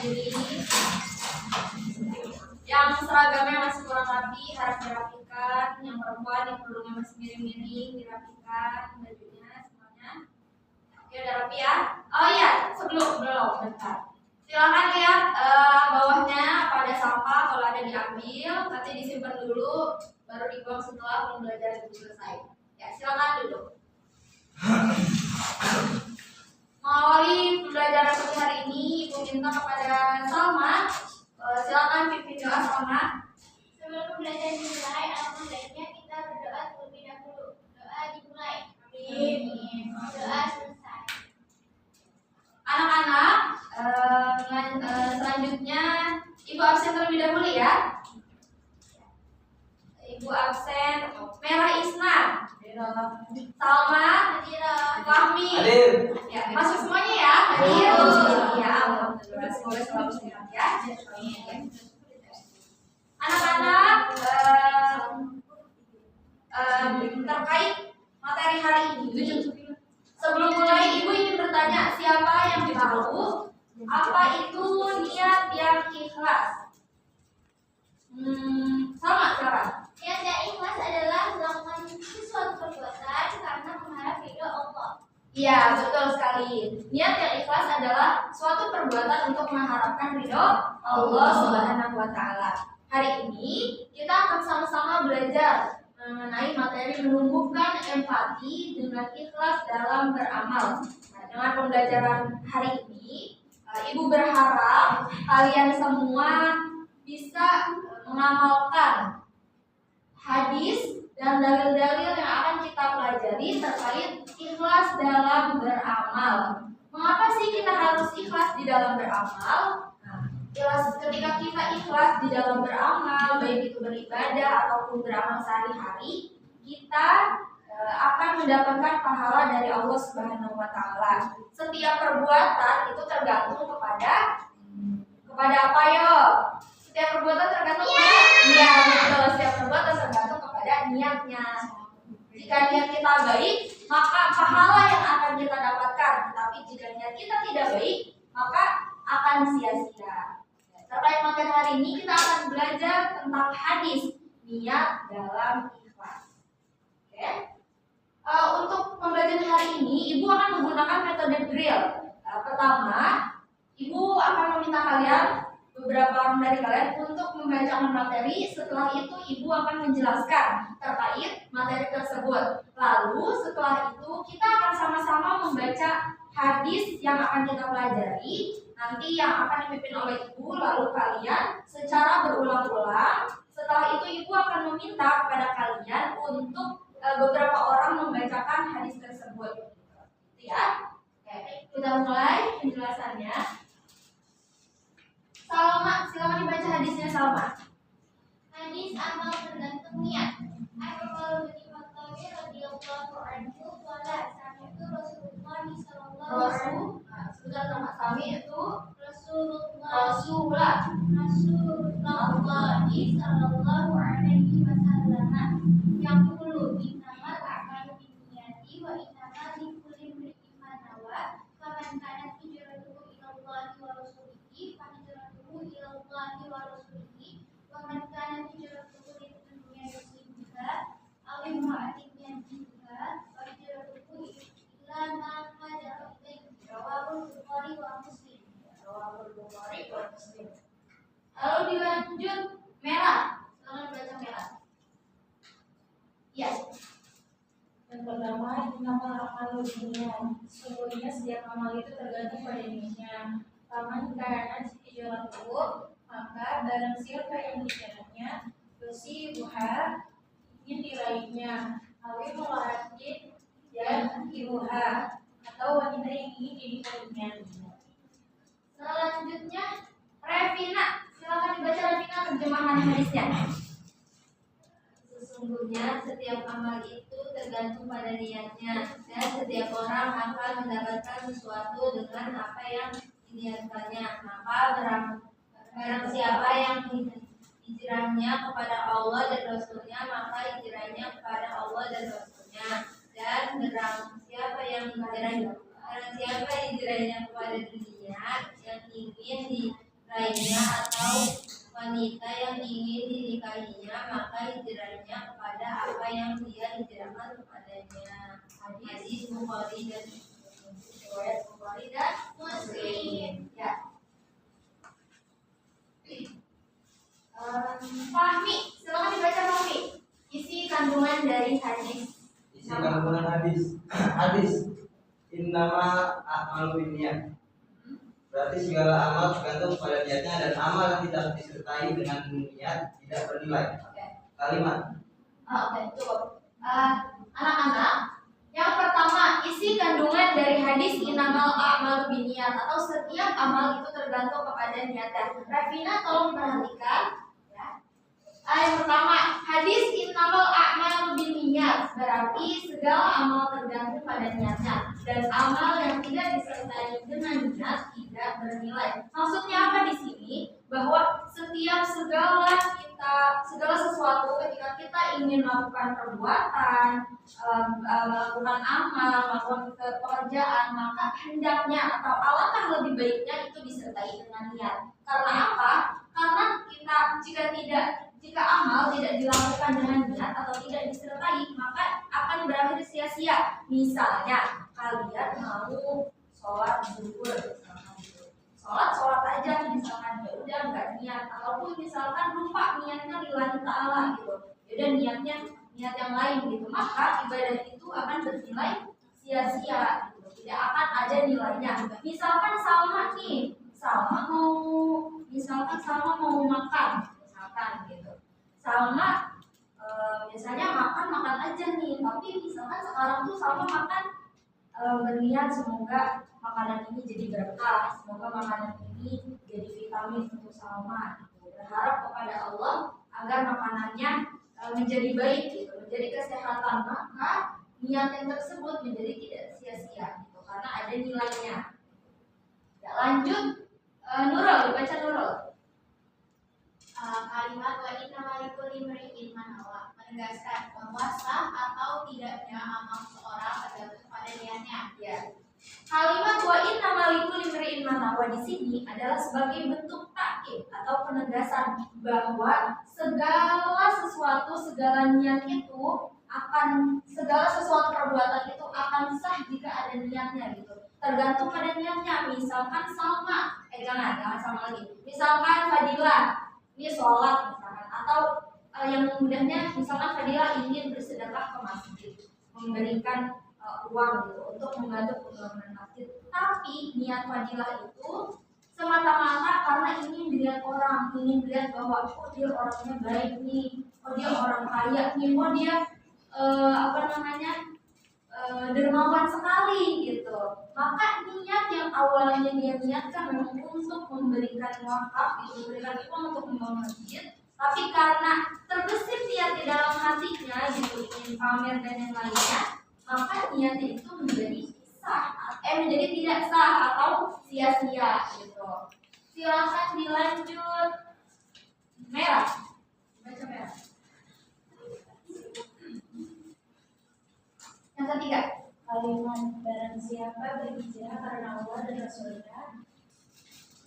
berdiri. Yang seragamnya masih kurang rapi harap dirapikan. Yang perempuan yang kerudungnya masih miring-miring dirapikan bajunya semuanya. Oke, udah rapi ya. Oh iya, belum bentar. Silakan lihat bawahnya pada sampah, kalau ada diambil, nanti disimpan dulu, baru dibuang setelah pembelajaran itu selesai. Ya, silakan dulu. Mengawali pembelajaran hari ini, Ibu minta kepada Salma, silakan pimpin doa Salma. Sebelum pembelajaran dimulai, alangkah baiknya kita berdoa terlebih dahulu. Doa dimulai. Amin. Doa selesai. Anak-anak, selanjutnya Ibu absen terlebih dahulu ya. Ibu absen. Merah Isna, Salma, Fahmi, ya, masuk semuanya ya. Hadir. Ya, alhamdulillah. Semoga selalu sehat ya. Anak-anak, terkait materi hari ini, sebelum mulai Ibu ingin bertanya, siapa yang tahu apa itu niat yang ikhlas? Sama cara. Niat yang ikhlas adalah melakukan sesuatu perbuatan karena mengharap ridho Allah. Iya, betul sekali. Niat yang ikhlas adalah suatu perbuatan untuk mengharapkan ridho Allah Subhanahu wa Ta'ala. Hari ini kita akan sama-sama belajar mengenai materi menumbuhkan empati dengan ikhlas dalam beramal. Nah, dengan pembelajaran hari ini, Ibu berharap kalian semua bisa mengamalkan hadis dan dalil-dalil yang akan kita pelajari terkait ikhlas dalam beramal. Mengapa sih kita harus ikhlas di dalam beramal? Ketika kita ikhlas di dalam beramal, baik itu beribadah ataupun beramal sehari-hari, kita akan mendapatkan pahala dari Allah Subhanahu wa Ta'ala. Setiap perbuatan itu tergantung kepada apa yo? Setiap perbuatan tergantung kepada niat. Betul, setiap perbuatan tergantung kepada niatnya. Jika niat kita baik, maka pahala yang akan kita dapatkan. Tetapi jika niat kita tidak baik, maka akan sia-sia. Terkait materi hari ini kita akan belajar tentang hadis niat dalam ikhlas. Oke. Untuk pembelajaran hari ini, Ibu akan menggunakan metode drill. Pertama, Ibu akan meminta kalian, beberapa orang dari kalian, untuk membacakan materi. Setelah itu, Ibu akan menjelaskan terkait materi tersebut. Lalu, setelah itu, kita akan sama-sama membaca hadis yang akan kita pelajari. Nanti yang akan dipimpin oleh Ibu, lalu kalian secara berulang-ulang. Setelah itu, Ibu akan meminta kepada kalian untuk beberapa orang membacakan hadis tersebut. Ya, oke, kita mulai penjelasannya. Salma, silakan dibaca hadisnya Salma. Hadis amal tergantung niat. Al-Qalu bin Khattabi radhiyallahu anhu qala sami'tu Rasulullah sallallahu alaihi wasallam. Sudah sama kami itu Rasulullah sallallahu alaihi wasallam yang qulu innamal a'malu binniyati wa innamal likulli imrin ma nawa faman kanat hijratuhu ila Allahi wa rasulihi fa hijratuhu ila Allahi wa rasulihi wa man kanat hijratuhu lid dunya yusibuha aw imra'atin yankihuha wa hijratuhu ila ma hajara ilaihi rawahu Bukhari wa Muslim. Lalu dilanjut merah. Silakan baca merah. Ya. Yang pertama, innamal a'malu binniyat. Sesungguhnya setiap amal itu tergantung pada niatnya. Faman kanat hijratuhu, maka barang siapa yang hijrahnya yusibuha, ingin diraihnya, awi mulatin dan ibuha, atau wanita yang ingin dinikahinya. Selanjutnya Revina, silakan dibaca Revina terjemahan hadisnya. Sesungguhnya setiap amal itu tergantung pada niatnya, dan setiap orang akan mendapatkan sesuatu dengan apa yang diniatkannya. Maka barang siapa yang hijrahnya kepada Allah dan Rasulnya, maka hijrahnya kepada Allah dan Rasulnya. Dan barang siapa yang hijrahnya kepada dunia yang ingin dinikahinya atau wanita yang ingin dinikahinya, maka hijrahnya kepada apa yang dia hijrahkan kepadanya. Hadis Bukhari dan Muslim. Riwayat Bukhari dan Muslim. Ya. Fahmi, silakan dibaca Fahmi. Isi kandungan dari hadis. Isi kandungan hadis. Hadis. Innama a'malu binniyat. Berarti segala amal tergantung pada niatnya, dan amal yang tidak disertai dengan niat tidak bernilai. Oke. Kalimat. Oke, cukup. Anak-anak, yang pertama, isi kandungan dari hadis innamal a'malu binniyat atau setiap amal itu tergantung kepada niatnya. Revina tolong perhatikan ya. Yang pertama, hadis innamal a'malu binniyat berarti segala amal tergantung pada niatnya, dan amal yang tidak disertai dengan niat tidak bernilai. Maksudnya apa di sini? Bahwa segala sesuatu ketika kita ingin melakukan perbuatan, melakukan amal, melakukan pekerjaan, maka hendaknya atau alangkah lebih baiknya itu disertai dengan niat. Karena apa? Karena jika amal tidak dilakukan dengan niat atau tidak disertai, maka akan berakhir sia-sia. Misalnya kalian mau sholat zuhur, sholat aja misalkan, ya udah nggak niat, ataupun misalkan lupa niatnya lillahi ta'ala gitu, ya niatnya niat yang lain gitu, maka ibadah itu akan bernilai sia-sia gitu, tidak akan ada nilainya. Misalkan Salma mau makan misalkan gitu, Salma biasanya makan aja nih, tapi misalkan sekarang tuh Salma makan berniat semoga makanan ini jadi berkah, semoga makanan ini jadi vitamin untuk Salma gitu. Berharap kepada Allah agar makanannya menjadi baik gitu, menjadi kesehatan, maka niat yang tersebut menjadi tidak sia-sia gitu, karena ada nilainya. Ya, lanjut, Nurul, dibaca Nurul. Kalimat wa innamal likulli imri'in ma nawa menegaskan bahwa sah atau tidaknya amal seorang tergantung pada niatnya. Ya. Kalimat wa innamal likulli imri'in ma nawa di sini adalah sebagai bentuk takkid atau penegasan bahwa segala niat itu segala sesuatu perbuatan itu akan sah jika ada niatnya gitu. Tergantung pada niatnya. Misalkan Salma, jangan sama lagi. Misalkan Fadilah ini sholat misalkan, atau yang mudahnya misalkan Fadilah ingin bersedekah ke masjid, memberikan uang gitu untuk membantu pembangunan masjid, tapi niat Fadilah itu semata-mata karena ingin dilihat orang, ingin dilihat bahwa oh dia orangnya baik nih, oh dia orang kaya nih, oh dia dermawan sekali gitu. Maka niat yang awalnya dia niatkan memang untuk memberikan wakaf, memberikan uang untuk membangun masjid, tapi karena terbesit niat di dalam hatinya gitu, ingin pamer dan yang lainnya, maka niatnya itu menjadi menjadi tidak sah atau sia-sia gitu. Silakan dilanjut. Merah, baca merah. Yang ketiga, Kalimat barang siapa berhijrah karena Allah dan Rasulnya.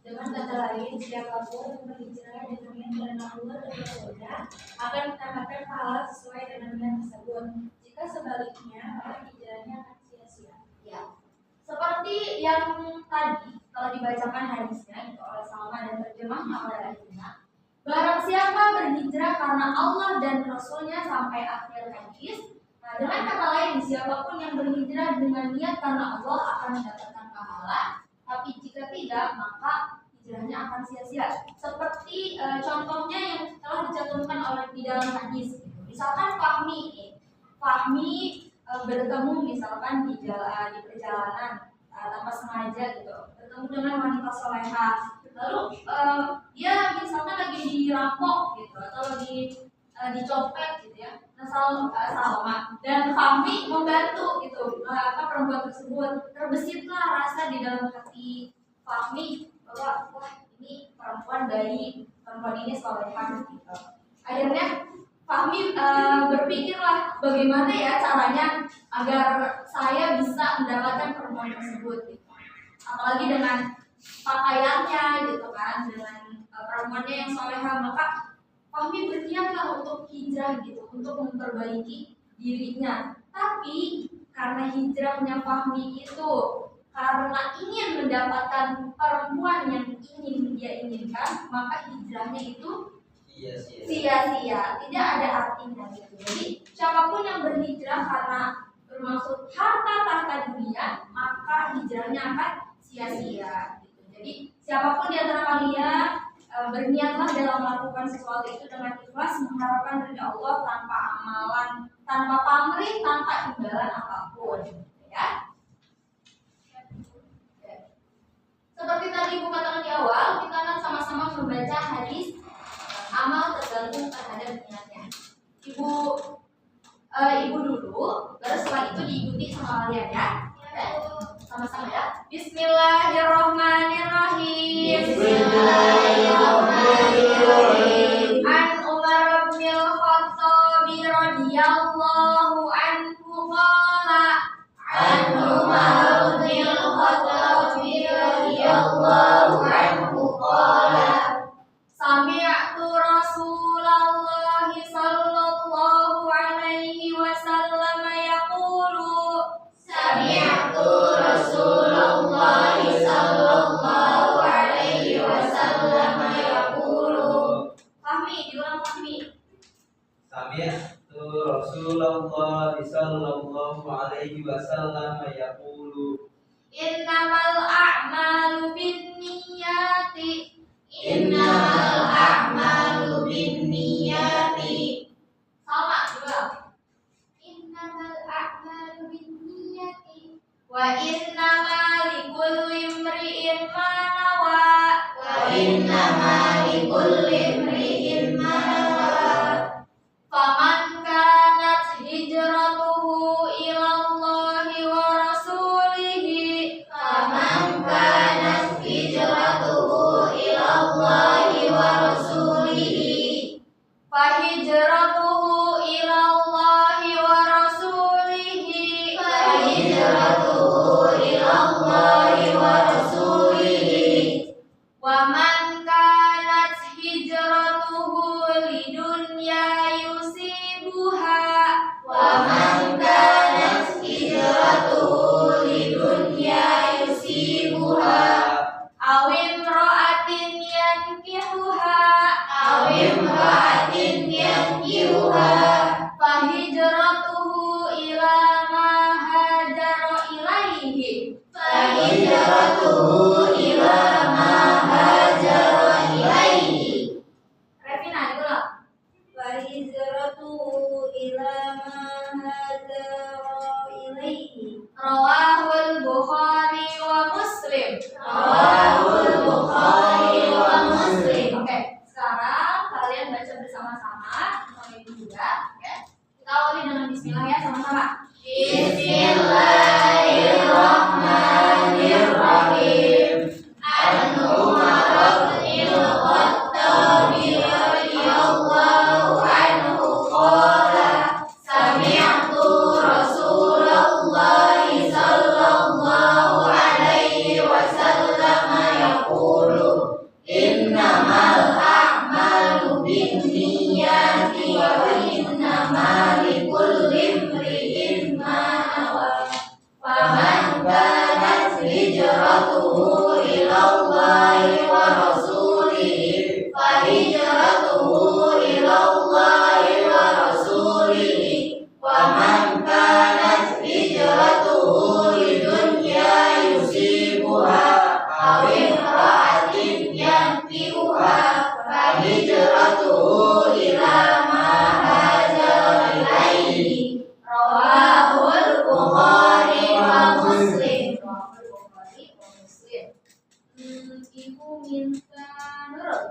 Dengan kata lain, siapapun yang berhijrah dengan niat karena Allah dan Rasulnya akan mendapatkan pahala sesuai dengan niat tersebut. Jika sebaliknya, maka hijrahnya akan sia-sia. ya. Seperti yang tadi kalau dibacakan hadisnya itu oleh Salma dan terjemahnya oleh Rahina. Barang siapa berhijrah karena Allah dan Rasulnya sampai akhir hadis. Nah, dengan kata lain, siapapun yang berhijrah dengan niat karena Allah akan mendapatkan pahala, tapi jika tidak, maka hijrahnya akan sia-sia. Seperti contohnya yang telah dicantumkan oleh di dalam hadis. Misalkan Fahmi bertemu misalkan di perjalanan tanpa sengaja gitu, bertemu dengan wanita soleha, lalu dia misalkan lagi dirampok gitu atau lagi dicopet gitu ya. Nah, Salma dan Fahmi membantu gitu perempuan tersebut. Terbesitlah rasa di dalam hati Fahmi bahwa wah ini perempuan baik, perempuan ini solehah gitu. Akhirnya Fahmi berpikirlah bagaimana ya caranya agar saya bisa mendapatkan perempuan tersebut gitu. Apalagi dengan pakaiannya gitu kan, dengan perempuannya yang soleha, maka Fahmi berniatlah untuk hijrah gitu, untuk memperbaiki dirinya. Tapi karena hijrahnya Fahmi itu karena ingin mendapatkan perempuan yang ingin dia inginkan, maka hijrahnya itu sia-sia, tidak ada artinya gitu. Jadi siapapun yang berhijrah karena bermaksud harta tahta dunia, maka hijrahnya akan sia-sia gitu. Jadi siapapun di antara kalian berniatlah dalam melakukan sesuatu itu dengan ikhlas, mengharapkan ridha Allah tanpa amalan, tanpa pamrih, tanpa imbalan apapun, ya. Seperti tadi Ibu katakan di awal, kita akan sama-sama membaca hadis amal tergantung terhadap niatnya. Ibu dulu, baru setelah itu diikuti sama kalian ya. Sama-sama ya. Bismillahirrahmanirrahim. Bismillahirrahmanirrahim. An Umar bin Al-Khattab radhiyallahu anhu qala. An Umar bin Al-Khattab radhiyallahu anhu qala. Sami'tu Rasulullah sallallahu alaihi wasallam yaqulu. Sami'tu Rasulullah sallallahu alaihi wasallam yaqulu. Fahmi, diulang Fahmi. Sami'tu Rasulullah sallallahu alaihi wasallam yaqulu. Innamal a'malu binniyati. Innamal a'malu binniyati. Sama juga. Innamal a'malu binniyati. Wa innama likulli imri'in ma nawa. Wa innama likulli imri'in ma nawa. Faman kanat hijratuhu ila Allahi wa rasulihi. Faman kanat hijratuhu ila Allahi wa rasulihi. Fahijratuhu ila Allahi wa rasulihi. Fahijratuhu ila Allahi wa rasulihi. Wa man kanat hijratuhu lidunya yusibuha. Wa man kanat hijratuhu lidunya yusibuha. Aw imra'atin yankihuha. Aw imra'atin yankihuha. Fahijratuhu ila ma hajara ilaihi. Fahijratuhu ila ma hajara ilaihi. Revina diulang. Fahijratuhu ila ma hajara ilaihi. Rawahul Bukhari wa Muslim. Rawahul Bukhari wa Muslim. Oke, sekarang kalian baca bersama-sama sama ibu juga, ya. Kita awali dengan bismillah ya sama-sama. Bismillahirrahmanirrahim. An Umar bin Al-Khattab radhiyallahu anhu qala. Sami'tu Rasulullah sallallahu alaihi wasallam yaqulu. Innamal a'malu binniyati wa innamal likulli imri'in ma nawa. Faman kanat hijratuhu ila Allahi wa rasulihi fa hijratuhu ila Allahi wa rasulihi. Wa man kanat hijratuhu lidunya yusibuha aw imra'atin yankihuha fa hijratuhu ila ma hajara ilaihi. Rawahul Bukhari wa Muslim. Rawahul Bukhari wa Muslim. Ibu minta Nurul.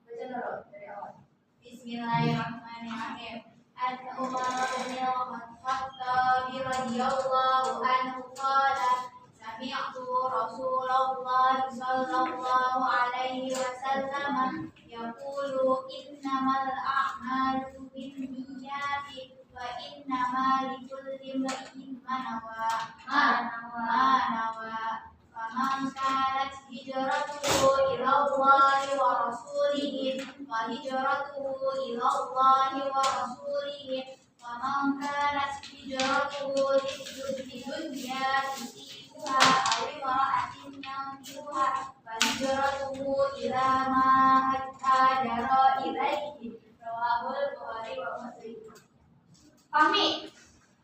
Baca Nurul dari awal. Bismillahirrahmanirrahim. An Umar bin Al-Khattab radhiyallahu anhu qala. Sami'tu Rasulullah sallallahu alaihi wasallam yaqulu innamal a'malu binniyati wa innamal likulli imri'in ma nawa. Faman kanat hijratuhu ila Allahi wa ورسوله فهجرته إلى الله ورسوله ومن كانت هجرته لدنيا يصيبها أو امرأة ينكحها فهجرته إلى ما هاجر إليه رواه البخاري ومسلم. Fahmi?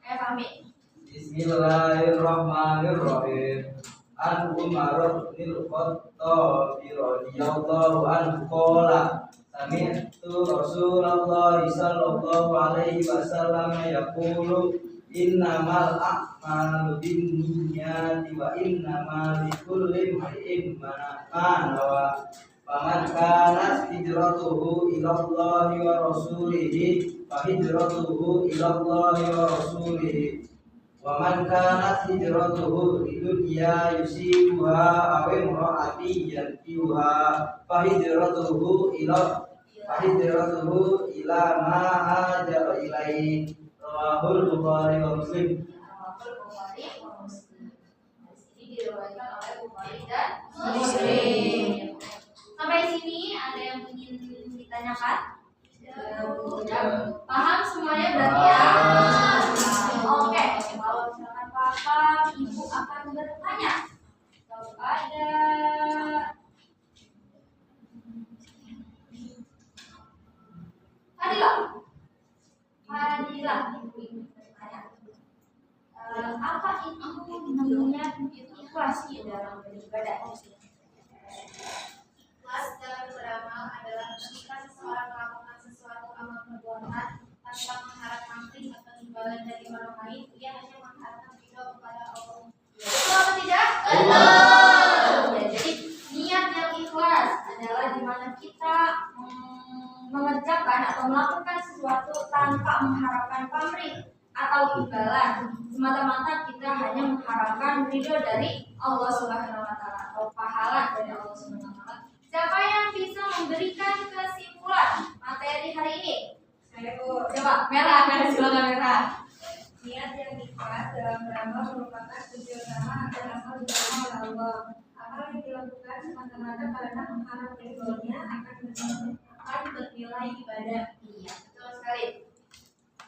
Fahmi. Bismillahirrahmanirrahim. An Umar bin Khattab radhiyallahu anhu qala sami'tu Rasulullah sallallahu alaihi wasallam yaqulu innamal a'malu binniyati wa innamal likulli imrin ma nawa faman kanat hijratuhu ila Allah wa rasulihi fa hijratuhu ila Allah wa rasulihi wa man kanat hijratuhu lidunya yusibuha aw imra'atin yankihuha fa hijratuhu ila ma hajara ilaihi rawahul Bukhari wa Muslim. Bukhari wa Muslim. Di sini diriwayatkan oleh Bukhari dan Muslim. Sampai sini ada yang ingin ditanyakan? Paham semuanya berarti ya? Oke, kalau misalkan paham, ibu akan bertanya. Kepada Fadilah, ibu bertanya. Apa itu namanya ikhlas di dalam beribadah? Ikhlas dalam beramal adalah ketika seseorang melakukan sesuatu amal perbuatan tanpa mengharap pamrih atau imbalan dari orang lain, ia hanya mengharapkan ridho kepada Allah. Betul atau tidak? Betul. Ya, jadi niat yang ikhlas adalah di mana kita mengerjakan atau melakukan sesuatu tanpa mengharapkan pamrih atau imbalan, semata-mata kita hanya mengharapkan ridho dari Allah Subhanahu wa taala atau pahala dari Allah Subhanahu wa taala. Siapa yang bisa memberikan kesimpulan materi hari ini? Saya Bu. Coba merah, silakan merah. Niat yang ikhlas dalam beramal merupakan tujuan utama agar amal diterima oleh Allah. Amal yang dilakukan semata-mata karena mengharap ridhonya akan bernilai ibadah. Iya, betul sekali.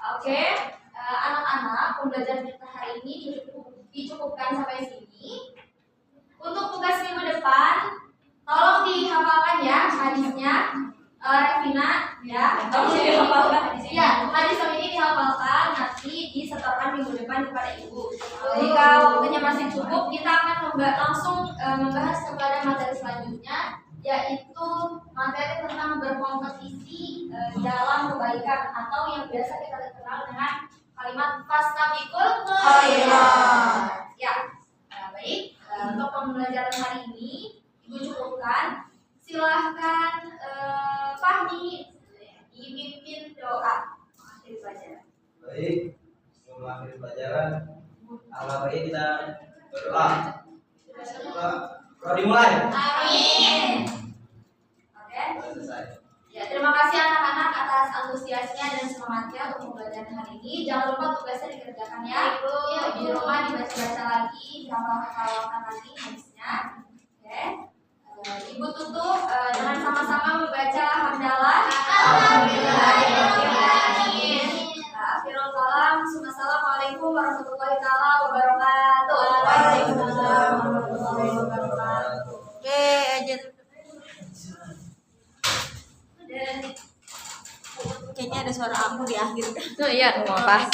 Oke, anak-anak, pembelajaran kita hari ini dicukupkan sampai sini. Untuk tugas minggu depan, tolong dihafalkan ya hadisnya, Revina ya. Tolong dihafalkan. Ya, hadis ini dihafalkan, nanti disetorkan minggu depan kepada ibu. Jika waktunya masih cukup, kita akan langsung membahas kepada materi selanjutnya, yaitu materi tentang berkompetisi dalam kebaikan atau yang biasa kita kenal dengan kalimat fastabiqul khairat. Ya, baik. Untuk pembelajaran hari ini ibu cukupkan. Silahkan Fahmi dipimpin doa akhir pelajaran. Baik, sebelum akhir pelajaran, alhamdulillah baik kita berdoa. Doa dimulai. Amin. Oke. Selesai. Ya, terima kasih anak-anak atas antusiasnya dan semangatnya untuk pembelajaran hari ini. Jangan lupa tugasnya dikerjakan ya. Di rumah dibaca-baca lagi, dihafal-hafalkan lagi hadisnya. Oke. Ibu tutup dengan sama-sama membaca hamdalah. Assalamualaikum warahmatullahi wabarakatuh. Waalaikumsalam warahmatullahi wabarakatuh. Oke, aja. Kayaknya ada suara aku di akhir. Oh iya, apa?